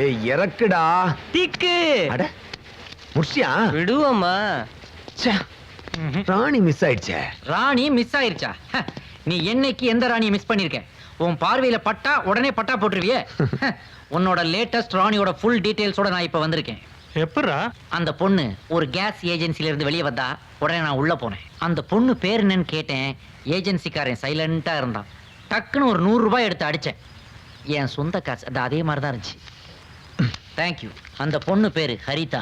ஏய் இறக்குடா. திக்கு அட முடிச்சியா? விடுவோமா? ராணி மிஸ் ஆயிடுச்சே. ராணி மிஸ் ஆயிருச்சா? நீ என்னைக்கு எந்த ராணியை மிஸ் பண்ணிருக்க? உன் பார்வையில பட்டா உடனே பட்டா போட்டுருவியே. உன்னோட லேட்டஸ்ட் ராணியோட ஃபுல் டீடைல்ஸோட நான் இப்ப வந்திருக்கேன். எப்படா? அந்த பொண்ணு ஒரு கேஸ் ஏஜென்சில இருந்து வெளியே வந்தா உடனே நான் உள்ள போனேன். அந்த பொண்ணு பேர் என்னன்னு கேட்டேன். ஏஜென்சிக்காரன் சைலண்டா இருந்தான். டக்குன்னு ஒரு 100 ரூபாய் எடுத்து அடிச்சேன். என் சொந்த காசு. அது அதே மாதிரி தான் இருந்துச்சு. தேங்க்யூ. அந்த பொண்ணு பேரு ஹரிதா.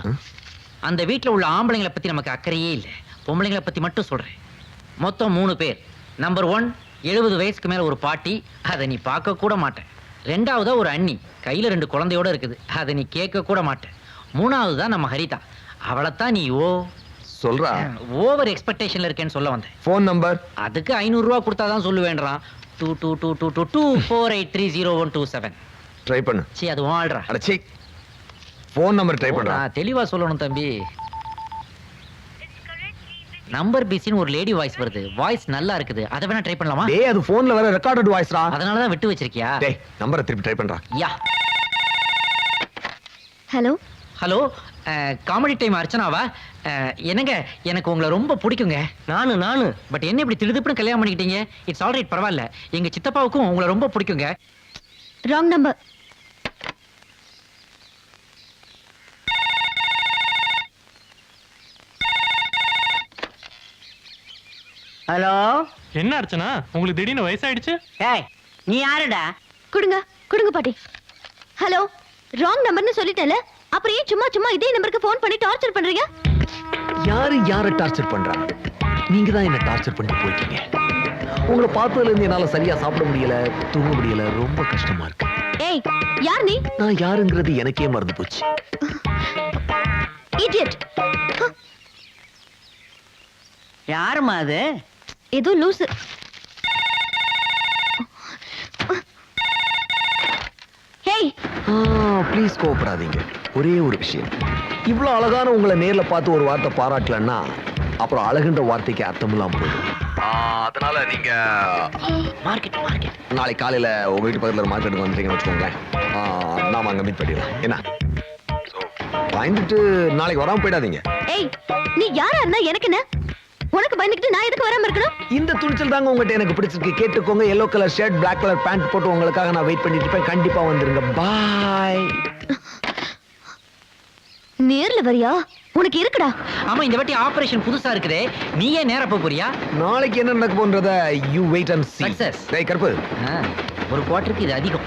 அந்த வீட்டில் உள்ள ஆம்பளைங்களை பத்தி நமக்கு அக்கறையே இல்லை. பொம்பளைங்களை பத்தி மட்டும் சொல்றேன். மொத்தம் 3 பேர். நம்பர் 1 70 வயசுக்கு மேல ஒரு பாட்டி. அதை நீ பார்க்க கூட மாட்டேன். 2வதா ஒரு அண்ணி கையில 2 குழந்தையோட இருக்குது. அதை நீ கேட்க கூட மாட்டேன். 3வது தான் நம்ம ஹரிதா. அவளைத்தான் நீ சொல்றா. ஓவர் எக்ஸ்பெக்டேஷன்ல இருக்கேன்னு சொல்ல வந்தேன். போன் நம்பர் அதுக்கு 500 ரூபாய் கொடுத்தாதான் சொல்லுவேன்றான். 222224830127. ட்ரை பண்ணு. சீ அது வாழ்றா. அட சீ. போன் நம்பர் ட்ரை பண்றா. தெளிவா சொல்லணும் தம்பி. நம்பர் பிசின்னு ஒரு லேடி வாய்ஸ் வருது. வாய்ஸ் நல்லா இருக்குது. அதை வேணா ட்ரை பண்ணலாமா? டேய் அது போன்ல வர ரெக்கார்டட் வாய்ஸ்ரா. அதனால தான் விட்டு வச்சிருக்கியா? டேய் நம்பரை திருப்பி ட்ரை பண்றா. Yeah. Hello hello. Comedy time அர்ச்சனாவா? என்னங்க எனக்கு உங்களை ரொம்ப பிடிக்குங்க. நானு பட் என்ன இப்படி திடுதுப்புன்னு கல்யாணம் பண்ணிக்கிட்டீங்க? இட்ஸ் ஆல்ரைட், பரவாயில்ல. எங்க சித்தப்பாவுக்கும் உங்களை ரொம்ப பிடிக்குங்க. Wrong number. ஹலோ. என்ன அர்ச்சனா, உங்களுக்கு திடீர்னு வயசாயிடுச்சு? ஏய் நீ யாருடா? கொடுங்க கொடுங்க பாட்டி. ஹலோ, ராங் நம்பர்னு சொல்லிட்டேல, அப்புறம் ஏன் சும்மா சும்மா இதே நம்பருக்கு ஃபோன் பண்ணி டார்ச்சர் பண்றீங்க? யாரு யாரை டார்ச்சர் பண்றா? நீங்க தான் என்ன டார்ச்சர் பண்ணிட்டு போயிட்டீங்க. உங்களை பார்த்ததுல இருந்து என்னால சரியா சாப்பிட முடியல, தூங்க முடியல. ரொம்ப கஷ்டமா இருக்கு. ஏய் யார் நீ? நான் யாருங்கிறது எனக்கே மறந்து போச்சு. இடியட். யாருமா அது? ஏதோ லூசு. ஹேய் ப்ளீஸ் கோவப்படாதீங்க. ஒரே ஒரு விஷயம். இவ்வளவு அழகான உங்களை நேர்ல பார்த்து ஒரு வார்த்தை பாராட்டலன்னா அப்புறம் அழகுன்ற வார்த்தைக்கு அர்த்தம் இல்லாம போயிடும். அதனால நீங்க மார்க்கெட் நாளைக்கு காலையில உங்க வீட்டு பக்கத்துல ஒரு மார்க்கெட்டுக்கு வந்துட்டீங்கன்னு வச்சுக்கோங்களேன். நாம அங்க மீட் பண்ணிடலாம். என்ன பயந்துட்டு நாளைக்கு வராம போயிடாதீங்க. ஏய் நீ யாரா இருந்தா எனக்கு என்ன? உனக்கு பயந்துக்கிட்டு நான் எதுக்கு வராம இருக்கணும்? இந்த துணிச்சல் தாங்க உங்ககிட்ட எனக்கு பிடிச்சிருக்கு. கேட்டுக்கோங்க. Yellow colour shirt, black colour pant போட்டு உங்களுக்காக நான் வெயிட் பண்ணிட்டு இருப்பேன். கண்டிப்பா வந்துருங்க. பாய். நேர்ல வரியா? உனக்கு இருக்குடா. ஆமா, இந்த வாட்டி ஆபரேஷன் புதுசா இருக்குதே. நீ ஏன் நேரா போறியா? நாளைக்கு என்ன நடக்க போன்றத you wait and see. Success. டேய் கருப்பு, ஒரு குவார்ட்டருக்கு இது அதிகம்.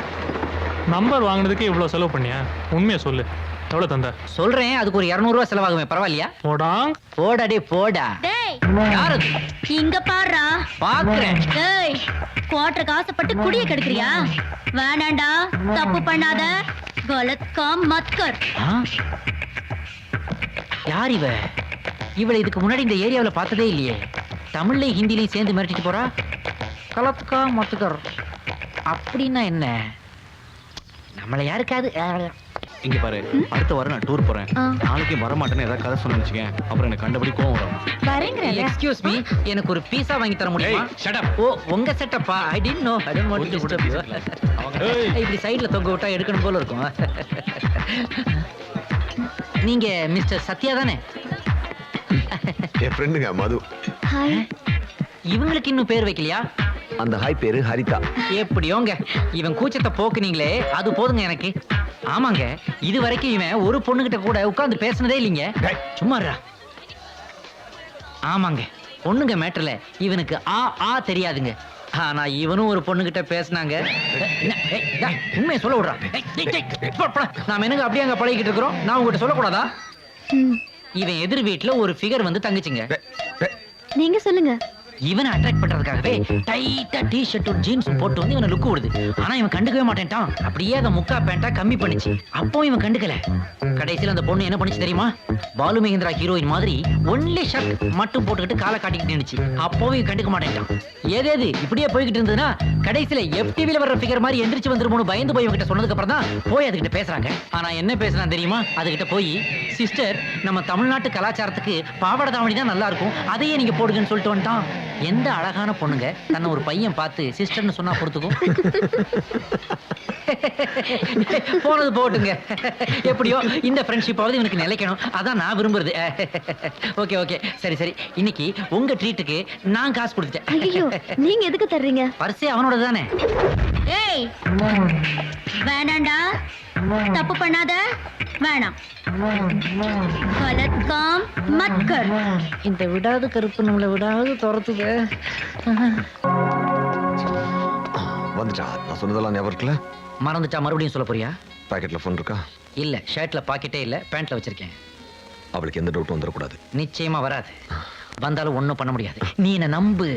நம்பர் வாங்குனதுக்கு இவ்வளவு செலவு பண்ணியா? உண்மையா சொல்லு, எவ்வளவு தந்த? சொல்றேன், அதுக்கு ஒரு 200 ரூபாய் செலவாகுமே, பரவாயில்லையா? போடாங். போடா போடா. டேய் யாரு அது? இங்க பாருடா. பாக்குறேன். டேய் குவார்ட்டருக்கு ஆசைப்பட்டு குடிய கெடுக்கறியா? வேணாண்டா, தப்பு பண்ணாத. கலத் காம் மத் கர். யார் இவ? இவளை இதுக்கு முன்னாடி இந்த ஏரியாவுல பார்த்ததே இல்லையே. தமிழ்லையும் ஹிந்திலையும் சேர்ந்து மிரட்டிட்டு போறா. கலத்கா மத்துக்கர் அப்படின்னா என்ன? நம்மளை யாருக்காது. இங்க பாரு, அடுத்த வாரம் நான் டூர் போறேன். நாளைக்கு வர மாட்டேன்னு ஏதாவது கதை சொன்னு வச்சுக்கேன், அப்புறம் எனக்கு கண்டபடி கோவம் வரும். வரேங்கறல. எக்ஸ்கியூஸ் மீ, எனக்கு ஒரு பீஸா வாங்கி தர முடியுமா? Shut up. ஓ உங்க செட்டப்பா? I did no. I don't want to disturb you. இப்படி சைடுல தொங்க விட்டா எடுக்கணும் போல இருக்கும். நீங்க மிஸ்டர் சத்யா தானே? என் ஃப்ரெண்டுங்க மது. ஹாய். இவங்களுக்கு இன்னும் பேர் வைக்கலையா? அந்த ஹாய் பேரு ஹரிதா. எப்படியோங்க, இவன் கூச்சத்தை போக்குனீங்களே அது போதுங்க எனக்கு. ஆமாங்க, இது வரைக்கும் இவன் ஒரு பொண்ணுகிட்ட கூட உட்கார்ந்து பேசினதே இல்லைங்க. சும்மா இருடா. ஆமாங்க, பொண்ணுங்க மேட்டர்ல இவனுக்கு ஆ தெரியாதுங்க. ஆனா இவனும் ஒரு பொண்ணுகிட்ட பேசினாங்க. உண்மையை சொல்ல விடுறான். நாம என்னங்க அப்படியே அங்க பழகிட்டு இருக்கிறோம்? நான் உங்ககிட்ட சொல்லக்கூடாதா? இவன் எதிர் வீட்டுல ஒரு ஃபிகர் வந்து தங்குச்சுங்க. நீங்க சொல்லுங்க. இவனை அட்ராக்ட் பண்றதுக்காகவே டைட்டா டி-ஷர்ட் ஜீன்ஸ் போட்டு வந்து இவனை லுக் விடுது. ஆனா இவன் கண்டுக்கவே மாட்டேன்ட்டான். அப்படியே அந்த முக்கா பேண்டா கம்மி பண்ணிச்சு. அப்போ இவன் கண்டுக்கல. கடைசியில் அந்த பொண்ணு என்ன பண்ணிச்சு தெரியுமா? பாலு மகேந்திரா ஹீரோயின் மாதிரி ஒன்லி ஷர்ட் மட்டும் போட்டுக்கிட்டு காலை காட்டிக்கிட்டு நின்னுச்சு. அப்போவும் இவன் கண்டுக்க மாட்டேன்ட்டான். ஏதேது இப்படியே போய்கிட்டு இருந்ததுன்னா கடைசியில FTVல வர்ற ஃபிகர் மாதிரி எந்திரிச்சு வந்துருமோன்னு பயந்து போய் இவங்கிட்ட சொன்னதுக்கு அப்புறம் தான் போய் அதுகிட்ட பேசுறாங்க. ஆனா என்ன பேசுறான் தெரியுமா? அதுகிட்ட போய், சிஸ்டர் நம்ம தமிழ்நாட்டு கலாச்சாரத்துக்கு பாவாடை தாவணி தான் நல்லா இருக்கும், அதையே நீங்க போடுங்கன்னு சொல்லிட்டு வந்துட்டான். எந்த அழகான பொண்ணுங்க தன்னை ஒரு பையன் பார்த்து சிஸ்டர்னு சொன்னா பொறுத்துக்கும்? போனது போட்டுங்க. எப்படியோ இந்த ஃப்ரெண்ட்ஷிப்பாவது எனக்கு நிலைக்கணும், அதான் நான் விரும்புறது. ஓகே ஓகே, சரி சரி. இன்னைக்கு உங்க ட்ரீட்டுக்கு நான் காசு கொடுத்துட்டேன். ஐயோ, நீங்க எதுக்கு தர்றீங்க? பர்ஸே அவனோட தானே. ஏய், வேணாண்டா, தப்பு பண்ணாத, வேணாம். கலத் காம் மத் கர். இந்த விடாது கருப்பு நம்மளை விடாது துரத்துது. வந்துட்டா? நான் சொன்னதெல்லாம் ஞாபகம் இருக்குல்ல? மறந்துட்டா மறுபடியும் சொல்ல போறியா? பாக்கெட்ல ஃபோன் இருக்கா? இல்ல, ஷர்ட்ல பாக்கெட்டே இல்ல, பேண்ட்ல வச்சிருக்கேன். அவளுக்கு எந்த டவுட்டும் வந்துடக்கூடாது. நிச்சயமா வராது. வந்தாலும் ஒண்ணும் பண்ண முடியாது. நீ என்ன நம்பு.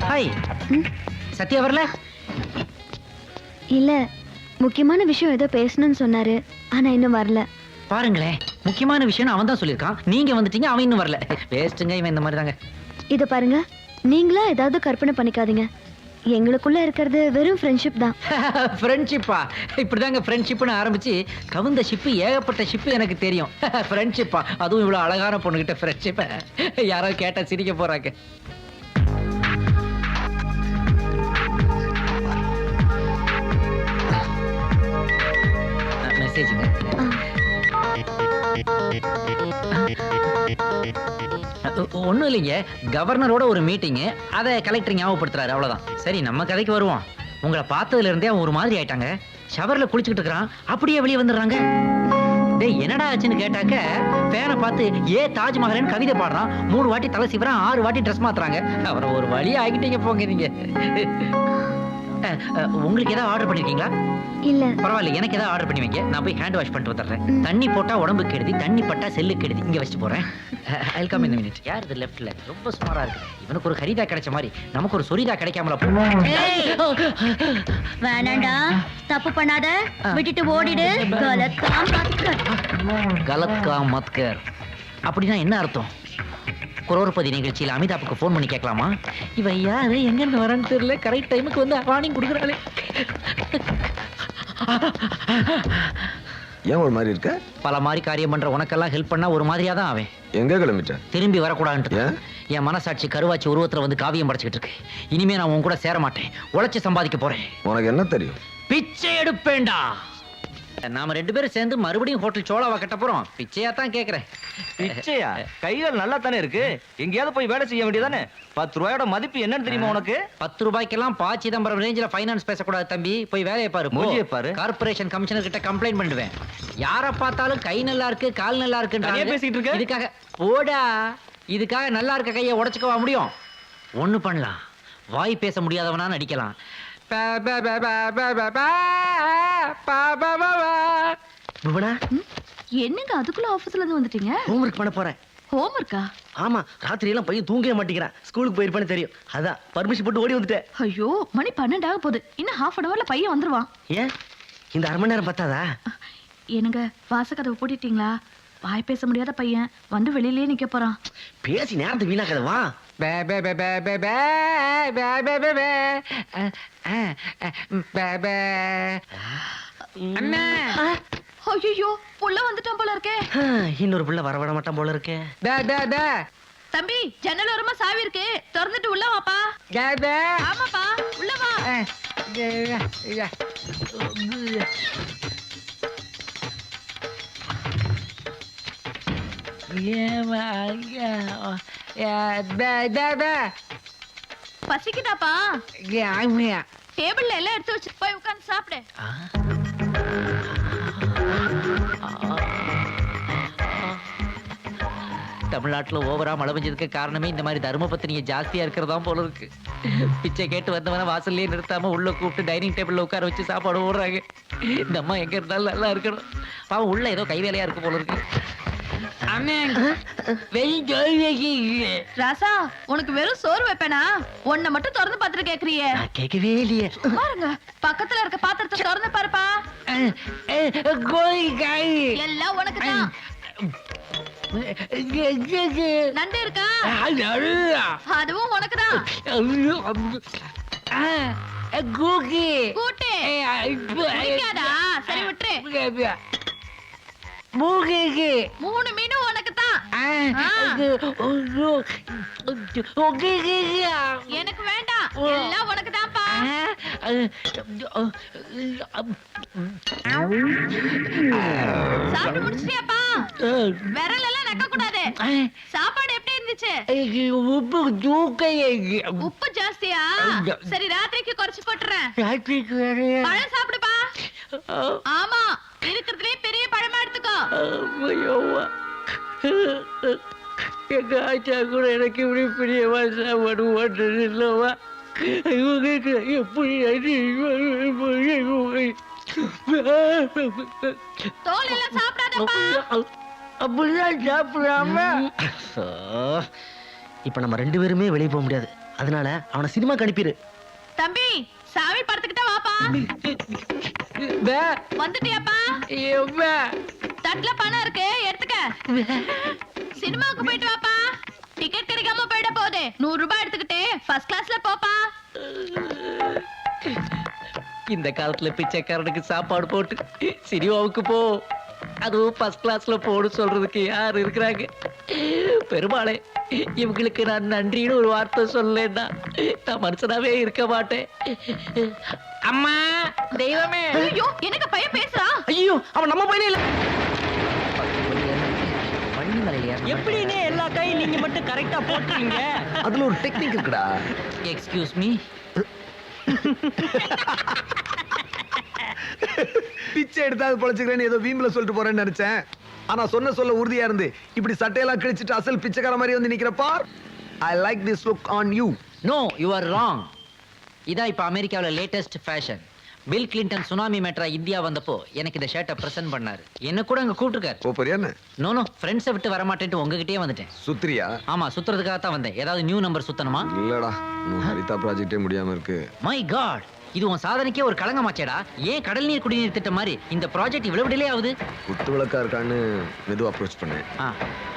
ஹாய். சத்யா வரல? இல்ல, முக்கியமான விஷயம் ஏதோ பேசணும்னு சொன்னாரு, ஆனா இன்னும் வரல. பாருங்களேன், முக்கியமான விஷயம் அவன் தான் சொல்லியிருக்கான். நீங்க வந்துட்டீங்க, அவன் இன்னும் வரல. வேஸ்ட்டுங்க, இவன் இந்த மாதிரி தாங்க. இத பாருங்க, நீங்களா ஏதாவது கற்பனை பண்ணிக்காதீங்க. எங்களுக்குள்ள இருக்கிறது வெறும் ஃப்ரெண்ட்ஷிப் தான். ஃப்ரெண்ட்ஷிப்பா? இப்படிதாங்க ஃப்ரெண்ட்ஷிப்னு ஆரம்பிச்சு கவுந்த ஷிப்பு, ஏகப்பட்ட ஷிப்பு எனக்கு தெரியும். ஃப்ரெண்ட்ஷிப்பா? அதுவும் இவ்வளவு அழகான பொண்ணுகிட்ட ஃப்ரெண்ட்ஷிப்ப யாராவது கேட்டா சிரிக்க போறாங்க. மெசேஜுங்க. ஒன்றும் இல்லைங்க, கவர்னரோட ஒரு மீட்டிங்கு, அதை கலெக்டர் ஞாபகப்படுத்துறாரு, அவ்வளோதான். சரி, நம்ம கதைக்கு வருவோம். உங்களை பார்த்ததுல இருந்தே அவன் ஒரு மாதிரி ஆயிட்டாங்க. ஷவர்ல குளிச்சுக்கிட்டு இருக்கிறான், அப்படியே வெளியே வந்துடுறாங்க. டேய், என்னடா ஆச்சுன்னு கேட்டாக்க, ஃபேனை பார்த்து ஏ தாஜ்மஹல்னு கவிதை பாடுறான். 3 வாட்டி தலை சிவறான், 6 வாட்டி ட்ரெஸ் மாத்துறாங்க. அவரை ஒரு வழி ஆகிட்டீங்க போங்க நீங்க. உங்களுக்கு ஏதாவது ஆர்டர் பண்ணிருக்கீங்களா? இல்ல. பரவாயில்ல, எனக்கு ஏதாவது ஆர்டர் பண்ணி வைங்க, நான் போய் ஹேண்ட் வாஷ் பண்ணிட்டு வந்துடுறேன். தண்ணி போட்டா உடம்பு கெடுதி, தண்ணி பட்டா செல்லு கெடுதி. இங்க வச்சுட்டு போறேன். I'll come in a minute. யார் இது லெஃப்ட்ல? ரொம்ப சுமாரா இருக்கு. இவனுக்கு ஒரு ஹரிதா கிடைச்ச மாதிரி நமக்கு ஒரு சொரிதா கிடைக்காமல போ. வேணாண்டா, தப்பு பண்ணாத, விட்டுட்டு ஓடிடு. கலத் காம் மத் கர். கலத் காம் மத் கர் அப்படின்னா என்ன அர்த்தம்? குரோர்பதி நிகழ்ச்சியில் அமிதாப்புக்கு ஃபோன் பண்ணி கேட்கலாமா? இவன் யாரு, எங்க இருந்து வரான்னு தெரியல, கரெக்ட் டைமுக்கு வந்து வார்னிங் கொடுக்குறாளே. ஏன் ஒரு மாதிரி இருக்க? பல மாதிரி காரியம் பண்ற உனக்கெல்லாம் ஹெல்ப் பண்ணா ஒரு மாதிரியா தான் அவன். எங்க கிளம்பிட்ட? திரும்பி வரக்கூடாதுன்ட்டு. ஏன்? என் மனசாட்சி கருவாச்சி உருவத்துல வந்து காவியம் படைச்சுக்கிட்டு இருக்கு. இனிமே நான் உன் கூட சேர மாட்டேன், உழைச்சு சம்பாதிக்க போறேன். உனக்கு என்ன தெரியும்? பிச்சை எடுப்பேன்டா. நாம 2 பேரும் சேர்ந்து மறுபடியும் ஹோட்டல் சோழாவா கட்ட போறோம். பிச்சையா தான் கேக்குறேன். பிச்சையா? கைகள் நல்லா தானே இருக்கு, எங்கேயாவது போய் வேலை செய்ய வேண்டியதானே? 10 ரூபாயோட மதிப்பு என்னன்னு தெரியுமா உனக்கு? 10 ரூபாய்க்கெல்லாம் பா சிதம்பரம் ரேஞ்சில ஃபைனான்ஸ் பேசக்கூடாது தம்பி. போய் வேலையை பாரு. மூஞ்சியை பாரு. கார்ப்பரேஷன் கமிஷனர் கிட்ட கம்ப்ளைண்ட் பண்ணுவேன். யாரை பார்த்தாலும் கை நல்லா இருக்கு, கால் நல்லா தனியா பேசிட்டு இருக்க? இருக்கு. இதுக்காக போடா, இதுக்காக நல்லா இருக்க கையை உடைச்சுக்கவா முடியும்? ஒண்ணு பண்ணலாம், வாய் பேச முடியாதவனா நடிக்கலாம். என்னங்க அதுக்குள்ள ஆபீஸ்ல இருந்து வந்துட்டீங்க? ஹோம்வொர்க் பண்ண போறேன். ஹோம்வொர்க்கா? ஆமா, ராத்திரி எல்லாம் பையன் தூங்கவே மாட்டேங்கிறான். ஸ்கூலுக்கு போயிருப்பான்னு தெரியும், அதான் பர்மிஷன் போட்டு ஓடி வந்துட்டேன். ஐயோ, மணி 12 ஆக போகுது. இன்னும் half an hourல பையன் வந்துருவான். ஏன் இந்த 1/2 மணி நேரம் பத்தாதா? என்னங்க, வாசக்கதவை பூட்டிட்டீங்களா? வாய் பேச முடியாத பையன் வந்து வெளியிலேயே நிக்க போறான். பேசி நேரத்தை வீணாக்காத, வா. ஐயோ, புள்ள வந்துட்டான் போல இருக்கே. இன்னொரு பிள்ளை வரவிட மாட்டான் போல இருக்கே. தம்பி, ஜன்னல் ஓரமா சாவி இருக்கு, திறந்துட்டு உள்ள வாப்பா. ஆமாப்பா, உள்ள வா. பசிக்குதாப்பா? டேபிள்ல எல்லாம் எடுத்து வச்சு போய் உட்கார்ந்து சாப்பிடு. தமிழ்நாட்டுல ஓவரா மழை பெஞ்சதுக்கு காரணமே இந்த மாதிரி தர்ம பத்தினிய ஜாஸ்தியா இருக்கிறதா போல இருக்கு. பிச்சை கேட்டு வந்தவன வாசல்லே நிறுத்தாம உள்ள கூப்பிட்டு டைனிங் டேபிள்ல உட்கார வச்சு சாப்பாடு ஓடுறாங்க. இந்த அம்மா எங்க இருந்தாலும் நல்லா இருக்கணும். பாவம் உள்ள ஏதோ கை வேலையா இருக்கு போல இருக்கு. ராசா, உனக்கு வெறும் சோறு வைப்பேனா? உன்னை மட்டும் திறந்து பாத்துட்டு கேக்குறியே. கேட்கவே இல்லையே. பாருங்க, பக்கத்துல இருக்க பாத்திரத்தை திறந்து பாருப்பா. எல்லாம் உனக்கு தான். நண்டு இருக்கா? அதுவும் உனக்கு தான். கூட்டு பிடிக்காதா? சரி விட்டுரு. மூக்கு 3 மீனும் உனக்கு தான். எனக்கு வேண்டாம், எல்லாம் உனக்கு தான்ப்பா. சாப்பிட்டு முடிச்சிட்டியாப்பா? விரல் எல்லாம் நக்க கூடாது. சாப்பாடு எப்படி இருந்துச்சு? உப்பு ஜாஸ்தியா? சரி ராத்திரிக்கு குறைச்சு போட்டுறேன். பழம் சாப்பிடுப்பா. ஆமா, இருக்கிறதுலே பெரிய பழமா எடுத்துக்கோ. எங்க ஆச்சா கூட எனக்கு இப்படி பிரியமா சாப்பாடு ஓட்டுறது இல்லவா? எப்படி தோல் எல்லாம் சாப்பிடாதப்பா. அப்படிதான் சாப்பிடாம இப்ப நம்ம 2 பேருமே வெளியே போக முடியாது. அதனால அவனை சினிமாக்கு அனுப்பிடு. தம்பி, சாமி படத்துக்கிட்ட வாப்பா. வந்துட்டியாப்பா? தட்டுல பணம் இருக்கு, எடுத்துக்க. சினிமாவுக்கு போயிட்டு வாப்பா. டிக்கெட் கிடைக்காம போயிட போகுது. 100 ரூபாய் எடுத்துக்கிட்டு ஃபர்ஸ்ட் கிளாஸ்ல போப்பா. இந்த காலத்துல பிச்சைக்காரனுக்கு சாப்பாடு போட்டு சினிமாவுக்கு போ, அதுவும் ஃபர்ஸ்ட் கிளாஸ்ல போடு சொல்றதுக்கு யார் இருக்கிறாங்க? பெருமாளே, இவங்களுக்கு நான் நன்றின்னு ஒரு வார்த்தை சொல்லலன்னா நான் மனுஷனாவே இருக்க மாட்டேன். அம்மா, தெய்வமே. ஐயோ, எனக்கு பையன் பேசுறா. ஐயோ, அவன் நம்ம பையனே இல்ல. எப்படின்னு எல்லா கையும் நீங்க மட்டும் கரெக்டா போட்டுறீங்க? அதுல ஒரு டெக்னிக் இருக்குடா. Excuse me. பிச்சை எடுத்தாது பொழைச்சுக்கிறேன்னு ஏதோ வீம்புல சொல்லிட்டு போறேன்னு நினைச்சேன். ஆனா சொல்ல உறுதியா இருந்து இப்படி சட்டையெல்லாம் கிழிச்சிட்டு அசல் பிச்சைக்கார மாதிரி வந்து நிக்கிறப்பா. I like this look on you. No, you are wrong. இதான் இப்ப அமெரிக்காவில் latest fashion. Bill Clinton tsunami மேட்டரா இந்தியா வந்தப்போ எனக்கு இந்த ஷர்ட்டை பிரசன்ட் பண்ணாரு. என்ன கூட அங்க கூப்பிட்டுருக்காரு. போறியான்னு? நோ, ஃப்ரெண்ட்ஸை விட்டு வரமாட்டேன்ட்டு உங்ககிட்டயே வந்துட்டேன். சுத்திரியா? ஆமா, சுத்துறதுக்காக தான் வந்தேன். ஏதாவது நியூ நம்பர் சுத்தணுமா? இல்லடா, இன்னும் ஹரிதா ப்ராஜெக்டே முடியாம இருக்கு. மை காட், இது உன் சாதனைக்கே ஒரு களங்கமாச்சேடா. ஏன் கடல் நீர் குடிநீர் திட்டம் மாதிரி இந்த ப்ராஜெக்ட் இவ்வளவு டிலே ஆகுது? குத்து விளக்கா இருக்கான்னு மெதுவா அப்ரோச் பண்ணேன். ஆ,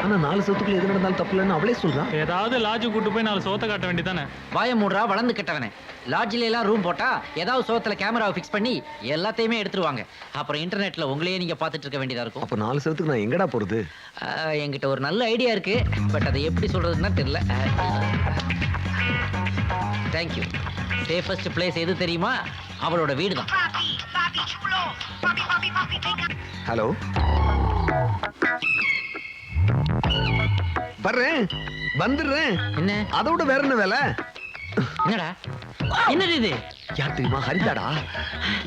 ஆனா 4 சத்துக்குள்ள எது நடந்தாலும் தப்பு இல்லைன்னு அவளே சொல்றான். ஏதாவது லாட்ஜு கூட்டு போய் 4 சோத்த காட்ட வேண்டியதானே? வாய மூடுறா, வளர்ந்து கெட்டவனே. லாட்ஜில எல்லாம் ரூம் போட்டா ஏதாவது சோத்துல கேமராவை ஃபிக்ஸ் பண்ணி எல்லாத்தையுமே எடுத்துருவாங்க. அப்புறம் இன்டர்நெட்ல உங்களையே நீங்க பார்த்துட்டு இருக்க வேண்டியதா இருக்கும். அப்ப 4 சத்துக்கு நான் எங்கடா போறது? என்கிட்ட ஒரு நல்ல ஐடியா இருக்கு, பட் அதை எப்படி சொல்றதுன்னா தெரியல. தேங்க்யூ. சேஃபஸ்ட் பிளேஸ் எது தெரியுமா? அவளோட வீடு தான். ஹலோ, வர்றேன், வந்துடுறேன். என்ன அதோட வேற என்ன வேலை? என்னடா, என்னது இது? யார் தெரியுமா? ஹரிதாடா.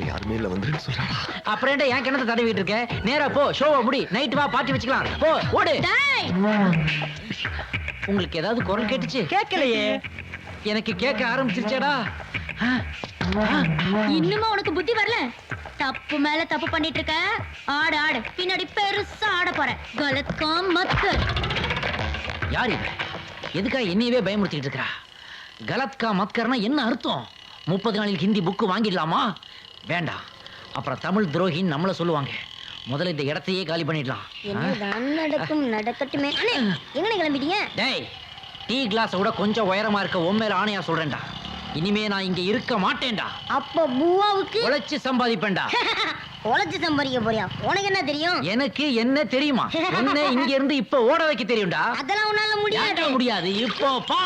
யாருமே இல்ல, வந்துருன்னு சொல்றாடா. அப்புறம் ஏன்டா என் கிணத்தை தடவிட்டு இருக்க? நேரா போ, ஷோவை முடி, நைட் வா, பார்ட்டி வச்சுக்கலாம். போ, ஓடு. டேய், உங்களுக்கு ஏதாவது குரல் கேட்டுச்சு? கேட்கலையே. எனக்கு கேட்க ஆரம்பிச்சிருச்சேடா. இன்னுமா உனக்கு புத்தி வரல? தப்பு மேல தப்பு பண்ணிட்டு இருக்க. ஆடு ஆடு, பின்னாடி பெருசா ஆட போற. கலக்கம் மத்து. யார் இவ? எதுக்கா என்னையவே பயமுறுத்திட்டு இருக்கா? கலத்கா மத்கர்னா என்ன அர்த்தம்? 30 நாளில் ஹிந்தி புக்கு வாங்கிடலாமா? வேண்டாம், அப்புறம் தமிழ் துரோகின்னு நம்மள சொல்லுவாங்க. முதல்ல இந்த இடத்தையே காலி பண்ணிடலாம். என்னதான் நடக்கும் நடக்கட்டுமே. எங்க கிளம்பிட்டீங்க? டேய், டீ கிளாஸ் விட கொஞ்சம் உயரமா இருக்க உண்மையில ஆணையா சொல்றேன்டா. இனிமே நான் இங்க இருக்க மாட்டேன்டா. அப்ப பூவாவுக்கு உழைச்சு சம்பாதிப்பேன்டா. உழைச்சு சம்பாதிக்க போறியா? உனக்கு என்ன தெரியும்? எனக்கு என்ன தெரியுமா? என்ன இங்க இருந்து இப்ப ஓட வைக்க தெரியும்டா. அதெல்லாம் உன்னால முடியாது. ஏன்டா முடியாது? இப்போ பா.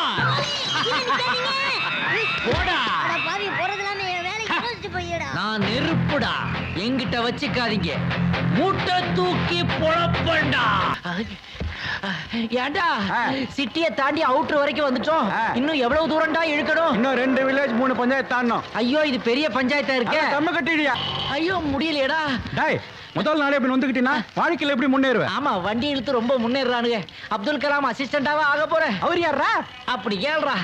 போடா. பாவி போறதெல்லாம் வேலைக்கு யோசிச்சு போயிடா. நான் நெருப்புடா, என்கிட்ட வச்சுக்காதீங்க. மூட்டை தூக்கி பொழப்பண்டா. ஏண்டா, சிட்டியை தாண்டி அவுட்டர் வரைக்கும் வந்துட்டோம். இன்னும் எவ்வளவு தூரம்டா இழுக்கணும்? இன்னும் 2 வில்லேஜ் 3 பஞ்சாயத்து தாண்டணும். ஐயோ, இது பெரிய பஞ்சாயத்தா இருக்கு. தம்ம கட்டிடியா? ஐயோ, முடியலையேடா. டேய், முதல் நாளே இப்படி வந்துக்கிட்டீங்கன்னா வாழ்க்கையில எப்படி முன்னேறுவேன்? ஆமா, வண்டி இழுத்து ரொம்ப முன்னேறானுங்க. அப்துல் கலாம் அசிஸ்டண்டாவா ஆக போறேன். அவர் யாரா? அப்படி கேள்றா,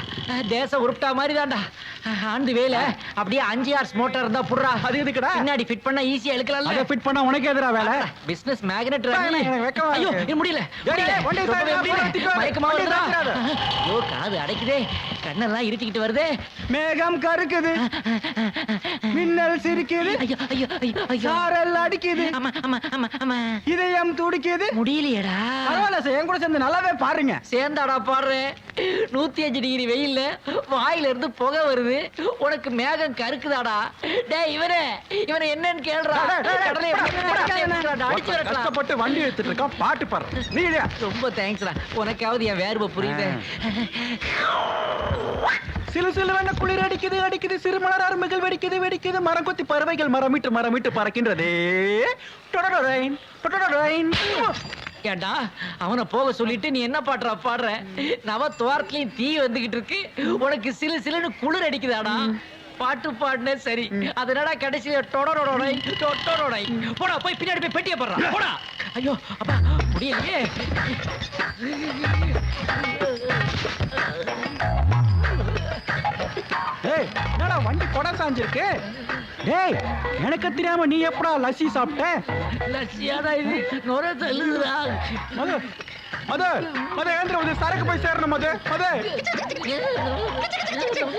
தேச உருப்டா மாதிரி தான்டா. ஆண்டு வேல அப்படியே 5 ஹார்ஸ் மோட்டார் இருந்தா புடுறா. அது எதுக்குடா? பின்னாடி ஃபிட் பண்ணா ஈஸியா இழுக்கலாம்ல. அத ஃபிட் பண்ணா உனக்கு எதிரா வேலை? Business magnet. எனக்கு வெக்கமா ஐயோ, இருக்கு. இது முடியல. வண்டி ரொம்பவே முடியல. மயக்கமா வருதா? ஐயோ, காது அடைக்குதே, கண்ணெல்லாம் இருட்டிக்கிட்டு வருதே. மேகம் கருக்குது, மின்னல் சிரிக்குது. துடிக்குது, ஐயோ ஐயோ ஐயோ ஐயோ சாரல் அடிக்குது, ஆமா ஆமா ஆமா ஆமா இதயம் துடிக்குது. முடியலையடா. பரவாயில்ல சார், என் கூட சேர்ந்து நல்லாவே பாருங்க. சேர்ந்தாடா பாடுறேன். 105 டிகிரி வெயில்ல வாயில இருந்து புகை வருது, உனக்கு மேகம் கருக்குதாடா. டேய் இவனை என்னன்னு கேளுடா. கடலை அடிச்சு வரட்டா. கஷ்டப்பட்டு வண்டி எடுத்துட்டு இருக்கான், பாட்டு பாடுறேன். நீ இல்லையா? ரொம்ப தேங்க்ஸ்டா. உனக்காவது என் வேர்வை புரியுது. சிலு சிலுவென குளிர் அடிக்குது அடிக்குது, சிறுமலர் அரும்புகள் வெடிக்குது வெடிக்குது, மரம் கொத்தி பறவைகள் மரமிட்டு பறக்கின்றதே. டொடடொடைன், டொடடொடைன். ஏண்டா அவனை போக சொல்லிட்டு நீ என்ன பாடுற? நவ துவாரத்துலயும் தீ வந்துகிட்டு இருக்கு, உனக்கு சிலு சிலுன்னு குளிர் அடிக்குதாடா. பாட்டு பாடுனே சரி, அதனால கடைசியில டொடடொடை டொடடொடை. போடா போய் பின்னாடி போய் பெட்டியை போடுறா போடா. ஐயோ அப்பா முடியலையே. ஏய், என்னடா வண்டி கொடை சாஞ்சிருக்கு? டேய், எனக்கு தெரியாம நீ எப்படா லஸ்ஸி சாப்பிட்ட? லட்சியாடா இது நுர தள்ளுதுடா. மது மது மது ஏந்திர மது, சரக்கு போய் சேரணும் மது. மது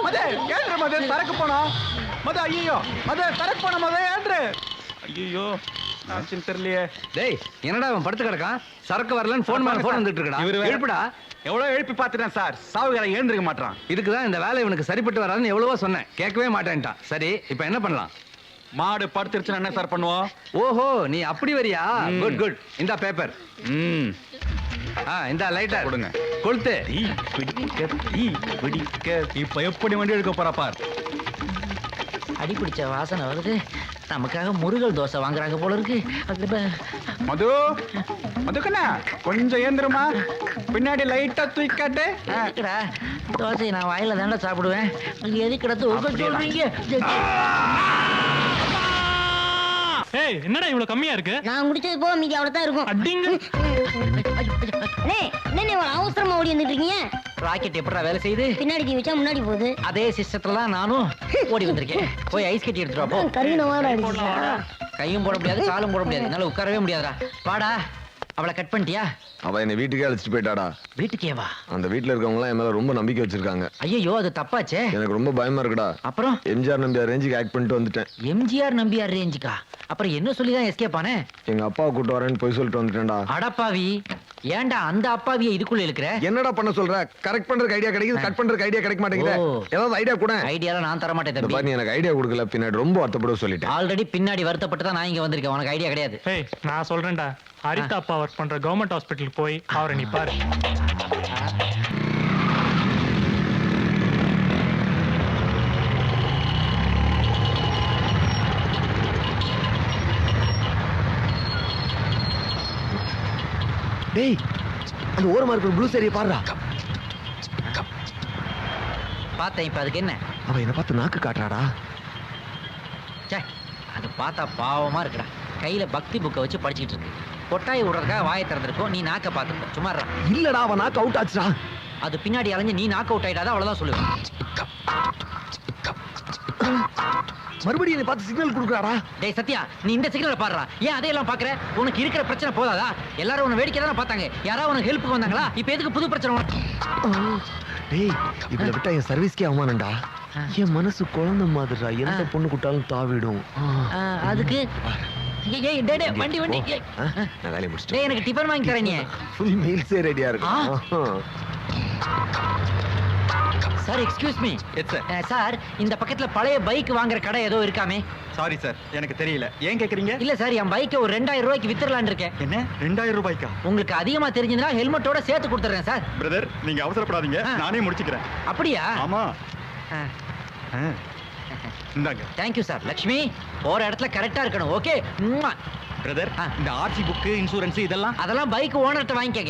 மது ஏந்திர மது, சரக்கு போனோம் மது. ஐயோ மது, சரக்கு போனோம் மது, ஏந்திர. ஐயோ ஆச்சுன்னு தெரியலையே. டேய் என்னடா அவன் படுத்து கிடக்கான், சரக்கு வரலன்னு போன் மேல போன் வந்துட்டு இருக்கடா. இவரு வேற- எழுப்புடா. எவ்வளவு எழுப்பி பார்த்துட்டேன் சார், சாவுகார எழுந்திருக்க மாட்டான். இதுக்குதான் இந்த வேலை இவனுக்கு சரிப்பட்டு வராதுன்னு எவ்வளவோ சொன்னேன், கேட்கவே மாட்டேன்ட்டான். சரி இப்போ என்ன பண்ணலாம்? மாடு படுத்துருச்சுன்னா என்ன சார் பண்ணுவோம்? ஓஹோ நீ அப்படி வரியா? ம். Good good. இந்த பேப்பர், இந்த லைட்டர் கொடுங்க. கொளுத்து. இப்ப எப்படி வண்டி எடுக்க போறா பார். அடி பிடிச்ச வாசனை வருது. நமக்காக முருகல் தோசை வாங்குறாங்க போல இருக்கு. மது மதுக்கண்ணா கொஞ்சம் ஏந்திரமா, பின்னாடி லைட்டா தூக்காட்டு. எதுக்குடா தோசையை நான் வாயில தாண்டா சாப்பிடுவேன், எதுக்குடா தூக்க சொல்றீங்க? ஏய் என்னடா இவ்வளவு கம்மியா இருக்கு? நான் முடிச்சது போக மீதி அவ்வளவுதான் இருக்கும். அடிங்க. என்ன இவ்வளவு அவசரமா ஓடி வந்துட்டு இருக்கீங்க? ராக்கெட் எப்படா வேலை செய்யுது? பின்னாடி தீ வச்சா முன்னாடி போகுது. அதே சிஸ்டத்துல தான் நானும் ஓடி வந்திருக்கேன். போய் ஐஸ் கட்டி எடுத்துட்டு வா போ. கருவின மாதிரி அடிச்சு. கையும் போட முடியாது, காலும் போட முடியாது, என்னால உட்காரவே முடியாதுடா. வாடா. அவளை கட் பண்ணிட்டியா? அவ என்னை வீட்டுக்கே அழைச்சிட்டு போயிட்டாடா. வீட்டுக்கே வா. அந்த வீட்டுல இருக்கவங்க எல்லாம் என் மேல ரொம்ப நம்பிக்கை வச்சிருக்காங்க. ஐயோ அது தப்பாச்சே. எனக்கு ரொம்ப பயமா இருக்குடா. அப்புறம் எம்ஜிஆர் நம்பியார் ரேஞ்சுக்கு ஆக்ட் பண்ணிட்டு வந்துட்டேன். எம்ஜிஆர் நம்பியார் ரேஞ்சுக்கா? அப்புறம் என்ன சொல்லிதான் எஸ்கேப் ஆனே? எங்க அப்பாவை கூட்டு வரேன்னு போய் சொல்லிட்டு வந்துட்டேன்டா. அடப்பாவி, ஏன்டா அந்த அப்பாவியை இதுக்குள்ள இருக்கிற? என்னடா பண்ண சொல்ற? கரெக்ட் பண்றதுக்கு ஐடியா கிடைக்குது, கட் பண்றதுக்கு ஐடியா கிடைக்க மாட்டேங்குது. ஓ. ஏதாவது ஐடியா கூட. ஐடியாலாம் நான் தர மாட்டேன் இந்த தம்பி. பாரு, நீ எனக்கு ஐடியா கொடுக்கல, பின்னாடி ரொம்ப வருத்தப்பட சொல்லிட்டேன். ஆல்ரெடி பின்னாடி வருத்தப்பட்டு தான் நான் இங்க வந்திருக்கேன். உனக்கு ஐடியா கிடையாது. ஏய் நான் சொல்றேன்டா, ஹரிதா அப்பா ஒர்க் பண்ற கவர்மெண்ட் ஹாஸ்பிட்டலுக்கு போய் அவரை நீ பாரு. டேய் அந்த ஓரமா இருக்கிற ப்ளூ சரியை பாருடா. பார்த்தேன், இப்ப அதுக்கு என்ன? அவ என்ன பார்த்து நாக்கு காட்டுறாடா. ச்சே, அது பார்த்தா பாவமா இருக்குடா. கையில பக்தி புக்கை வச்சு படிச்சுக்கிட்டு இருக்கு. கொட்டாய் விடுறதுக்காக வாயை திறந்திருக்கும், நீ நாக்க பார்த்துக்கோ. சும்மா இருடா. இல்லடா அவ நாக்கு அவுட் ஆச்சுடா. அது பின்னாடி அலைஞ்சு நீ நாக் அவுட் ஆயிட்டாதான் அவ்வளவுதான் சொல்லுவேன். மறுபடியும் என்னை பார்த்து சிக்னல் கொடுக்குறாடா. டேய் சத்யா, நீ இந்த சிக்னலை பாடுறா. ஏன் அதையெல்லாம் பாக்குற? உனக்கு இருக்கிற பிரச்சனை போதாதா? எல்லாரும் உன்னை வேடிக்கை தானே பார்த்தாங்க. யாராவது உனக்கு ஹெல்ப்புக்கு வந்தாங்களா? இப்ப எதுக்கு புது பிரச்சனை உனக்கு? டேய் இவளை விட்டா என் சர்வீஸ்க்கே அவமானம்டா. என் மனசு குழந்தை மாதிரிடா, எந்த பொண்ணு கூட்டாலும் தாவிடும். அதுக்கு ஏய், ஏய், டேய், டேய், வண்டி வண்டி. ஏய். நான் வேலையை முடிச்சிட்டேன். டேய் எனக்கு டிஃபன் வாங்கி தரேன் நீ. ஃபுல் மீல்ஸே ரெடியா இருக்கு. Sir excuse me. Yes sir. Sir இந்த பக்கத்துல பழைய பைக் வாங்குற கடை ஏதோ இருக்காமே? சாரி சார், எனக்கு தெரியல. ஏன் கேக்குறீங்க? இல்ல சார், என் பைக்கை ஒரு 2000 ரூபாய்க்கு வித்துறலாம்னு இருக்கேன். என்ன 2000 ரூபாய்க்கா? உங்களுக்கு அதிகமா தெரிஞ்சதுன்னா ஹெல்மெட்டோட சேர்த்து கொடுத்துறேன் சார். பிரதர் நீங்க அவசரப்படாதீங்க, நானே முடிச்சுக்கிறேன். அப்படியா? ஆமா. இந்தாங்க. Thank you sir. லட்சுமி போற இடத்துல கரெக்டா இருக்கணும். ஓகே. பிரதர் இந்த ஆர்சி புக், இன்சூரன்ஸ் இதெல்லாம் அதெல்லாம் பைக் ஓனர்ட்ட வாங்கிக்கங்க.